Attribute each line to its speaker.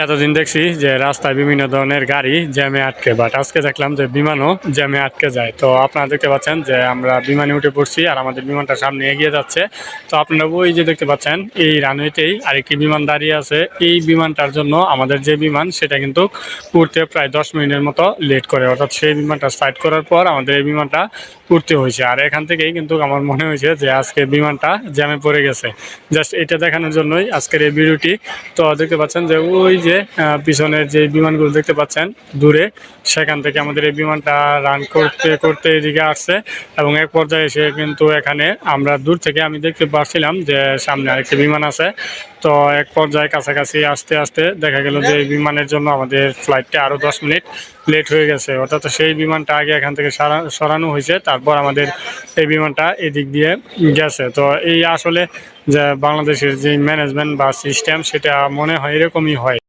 Speaker 1: এতদিন দেখছি যে রাস্তায় বিভিন্ন ধরনের গাড়ি জ্যামে আটকে, বাট আজকে দেখলাম যে বিমানও জ্যামে আটকে যায়। তো আপনারা দেখতে পাচ্ছেন যে আমরা বিমানে উঠে পড়ছি আর আমাদের বিমানটা সামনে এগিয়ে যাচ্ছে। তো আপনারা ওই যে দেখতে পাচ্ছেন এই রানওয়েতেই আরেকটি বিমান দাঁড়িয়ে আছে। এই বিমানটার জন্য আমাদের যে বিমান সেটা কিন্তু উঠতে প্রায় 10 মিনিটের মতো লেট করে, অর্থাৎ সেই বিমানটা সাইড করার পর আমাদের এই বিমানটা উঠতে হয়েছে। আর এখান থেকেই কিন্তু আমার মনে হয়েছে যে আজকে বিমানটা জ্যামে পড়ে গেছে। জাস্ট এটা দেখানোর জন্যই আজকের এই ভিডিওটি। তো দেখতে পাচ্ছেন যে ওই যে পিছনের যে বিমানগুলো দেখতে পাচ্ছেন দূরে, সেখান থেকে আমাদের এই বিমানটা রান করতে করতে এদিকে আসছে এবং এক পর্যায়ে এসে কিন্তু এখানে আমরা দূর থেকে আমি দেখতে পাচ্ছিলাম যে সামনে আরেকটি বিমান আছে। তো এক পর্যায়ে কাছাকাছি আসতে আসতে দেখা গেল যে এই বিমানের জন্য আমাদের ফ্লাইটটা আরও 10 মিনিট লেট হয়ে গেছে, অর্থাৎ সেই বিমানটা আগে এখান থেকে সরানো হয়েছে, তারপর আমাদের এই বিমানটা এদিক দিয়ে গেছে। তো এই আসলে যে বাংলাদেশের যে ম্যানেজমেন্ট বা সিস্টেম সেটা মনে হয় এরকমই হয়।